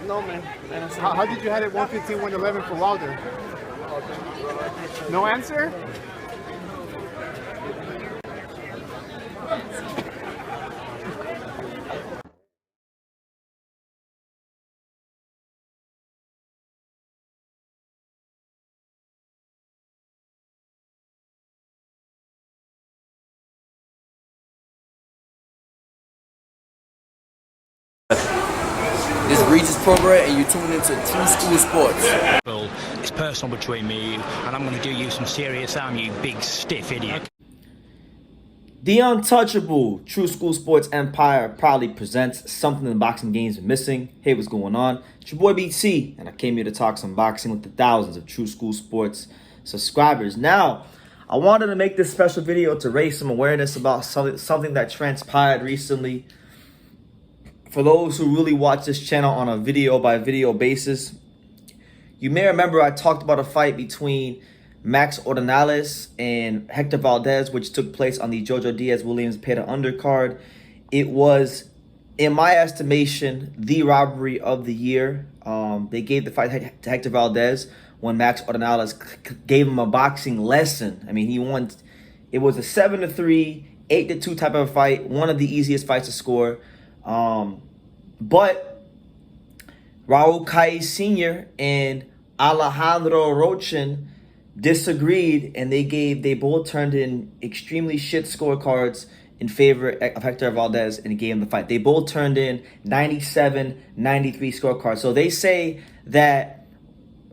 No, man. How did you have it 115, 111 for Wilder? No answer? This is Regis program, and you're tuning into True School Sports. It's personal between me and you, and I'm going to do you some serious harm, you big stiff idiot. The untouchable True School Sports Empire proudly presents something the boxing games are missing. Hey, what's going on? It's your boy BT, and I came here to talk some boxing with the thousands of True School Sports subscribers. Now, I wanted to make this special video to raise some awareness about something that transpired recently. For those who really watch this channel on a video-by-video basis, you may remember I talked about a fight between Max Ornelas and Hector Valdez, which took place on the Jojo Diaz-Williams Pereira undercard. It was, in my estimation, the robbery of the year. They gave the fight to Hector Valdez when Max Ornelas gave him a boxing lesson. I mean, he won. It was a 7-3, 8-2 type of fight, one of the easiest fights to score. But Raul Caiz Sr. and Alejandro Rochin disagreed, and they both turned in extremely shit scorecards in favor of Hector Valdez and gave him the fight. They both turned in 97-93 scorecards. So they say that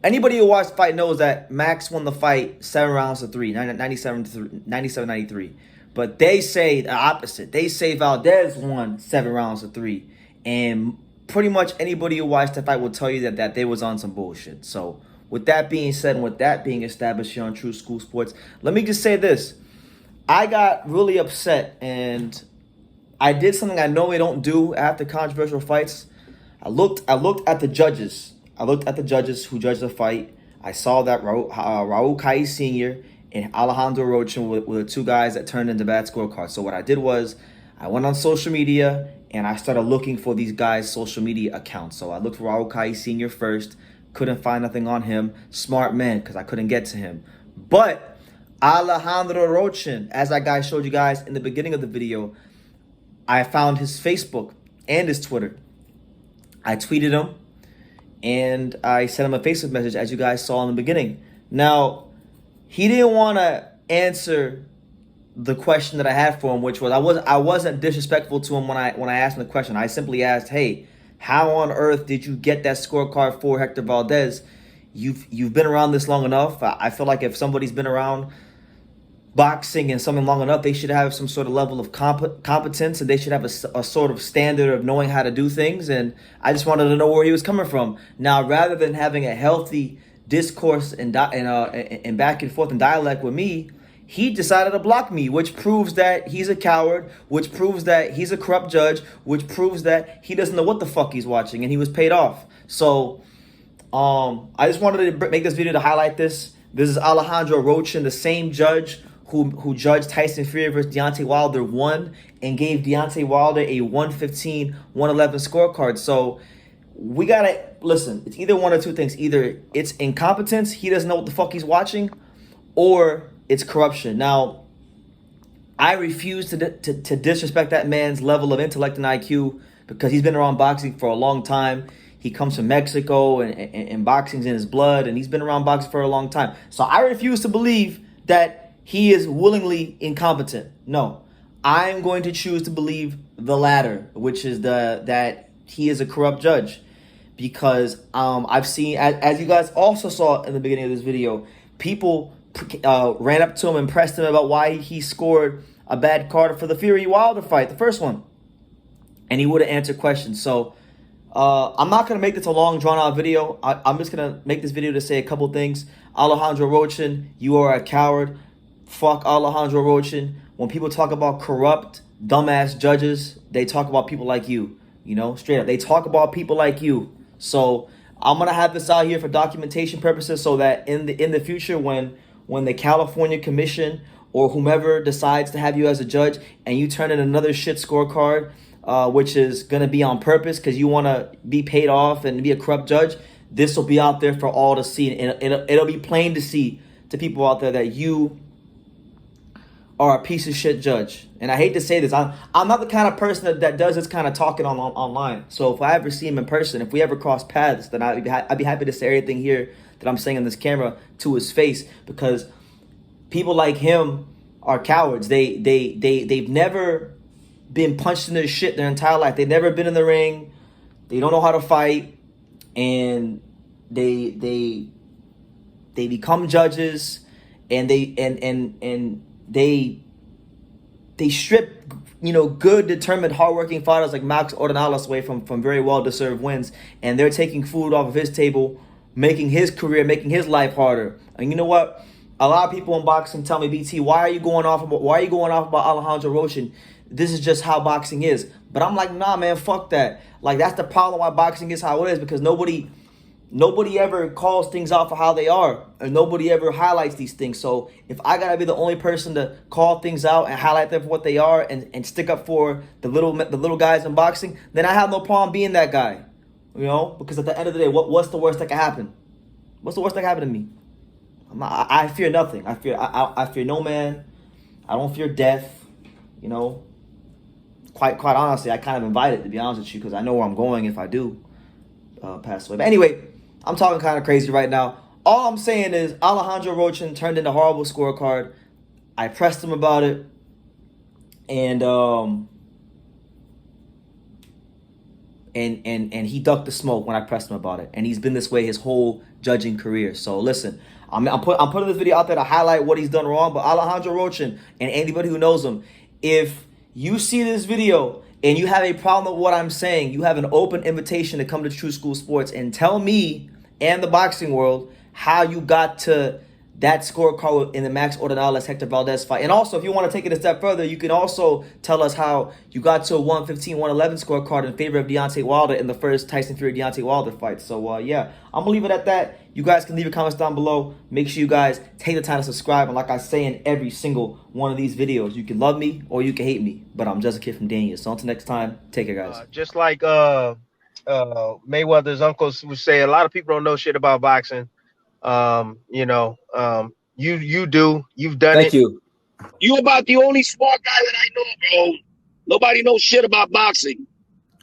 anybody who watched the fight knows that Max won the fight 7 rounds to 3, 97-93. But they say the opposite. They say Valdez won 7 rounds to 3. And pretty much anybody who watched the fight will tell you that they was on some bullshit. So with that being said, and with that being established here on True School Sports, let me just say this. I got really upset, and I did something I normally don't do after controversial fights. I looked at the judges. I looked at the judges who judged the fight. I saw that Raul Caiz Sr. and Alejandro Rochin were the two guys that turned into bad scorecards. So what I did was I went on social media and I started looking for these guys' social media accounts. So I looked for Raul Caiz Sr. first. Couldn't find nothing on him. Smart man, because I couldn't get to him. But Alejandro Rochin, as that guy showed you guys in the beginning of the video, I found his Facebook and his Twitter. I tweeted him and I sent him a Facebook message, as you guys saw in the beginning. Now, he didn't want to answer the question that I had for him, which was I wasn't disrespectful to him when I asked him the question. I simply asked, hey, how on earth did you get that scorecard for Hector Valdez? You've been around this long enough. I feel like if somebody's been around boxing and something long enough, they should have some sort of level of competence, and they should have a sort of standard of knowing how to do things. And I just wanted to know where he was coming from. Now, rather than having a healthy discourse and back and forth and dialect with me, he decided to block me, which proves that he's a coward, which proves that he's a corrupt judge, which proves that he doesn't know what the fuck he's watching, and he was paid off. So I just wanted to make this video to highlight this. This is Alejandro Rochin, the same judge who judged Tyson Fury versus Deontay Wilder 1 and gave Deontay Wilder a 115-111 scorecard. So we gotta listen. It's either one or two things. Either it's incompetence, he doesn't know what the fuck he's watching, or it's corruption. Now, I refuse to disrespect that man's level of intellect and IQ because he's been around boxing for a long time. He comes from Mexico, and boxing's in his blood, and he's been around boxing for a long time. So I refuse to believe that he is willingly incompetent. No, I'm going to choose to believe the latter, which is that he is a corrupt judge. Because I've seen, as you guys also saw in the beginning of this video, people ran up to him and pressed him about why he scored a bad card for the Fury Wilder fight, the first one, and he wouldn't answer questions. So I'm not gonna make this a long, drawn-out video. I'm just gonna make this video to say a couple things. Alejandro Rochin, you are a coward. Fuck Alejandro Rochin. When people talk about corrupt, dumbass judges, they talk about people like you. You know, straight up, they talk about people like you. So I'm gonna have this out here for documentation purposes, so that in the future, when the California Commission or whomever decides to have you as a judge, and you turn in another shit scorecard, which is gonna be on purpose because you want to be paid off and be a corrupt judge, this will be out there for all to see, and it'll be plain to see to people out there that you are a piece of shit judge. And I hate to say this, I'm not the kind of person that does this kind of talking online. So if I ever see him in person, if we ever cross paths, then I'd be happy to say everything here that I'm saying on this camera to his face, because people like him are cowards. They've never been punched in their shit their entire life. They've never been in the ring. They don't know how to fight, and they become judges, and they strip, good, determined, hardworking fighters like Max Ornelas away from very well-deserved wins, and they're taking food off of his table, making his career, making his life harder. And you know what? A lot of people in boxing tell me, BT, why are you going off about Alejandro Rochin? This is just how boxing is. But I'm like, nah, man, fuck that. Like, that's the problem why boxing is how it is, because nobody ever calls things out for how they are, and nobody ever highlights these things. So if I gotta be the only person to call things out and highlight them for what they are, and stick up for the little guys in boxing, then I have no problem being that guy. Because at the end of the day, what's the worst that can happen? What's the worst that can happen to me? I fear nothing. I fear no man. I don't fear death. Quite honestly, I kind of invite it, to be honest with you, because I know where I'm going if I do pass away. But anyway, I'm talking kind of crazy right now. All I'm saying is Alejandro Rochin turned in a horrible scorecard. I pressed him about it, and he ducked the smoke when I pressed him about it. And he's been this way his whole judging career. So listen, I'm putting this video out there to highlight what he's done wrong. But Alejandro Rochin and anybody who knows him, if you see this video and you have a problem with what I'm saying, you have an open invitation to come to True School Sports and tell me and the boxing world how you got to that scorecard in the Max Ornelas Hector Valdez fight. And also, if you want to take it a step further, you can also tell us how you got to a 115-111 scorecard in favor of Deontay Wilder in the first Tyson Fury-Deontay Wilder fight. So, yeah, I'm going to leave it at that. You guys can leave your comments down below. Make sure you guys take the time to subscribe. And like I say in every single one of these videos, you can love me or you can hate me. But I'm just a kid from Dania. So until next time, take care, guys. Just like Mayweather's uncles would say, a lot of people don't know shit about boxing. You do. You've done it. Thank you. You about the only smart guy that I know, bro. Nobody knows shit about boxing.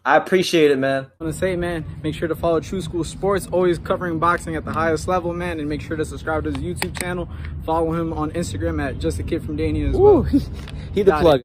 I appreciate it, man. I want to say, man, make sure to follow True School Sports, always covering boxing at the highest level, man, and make sure to subscribe to his YouTube channel. Follow him on Instagram at Just a Kid from Dania as well. He the plug.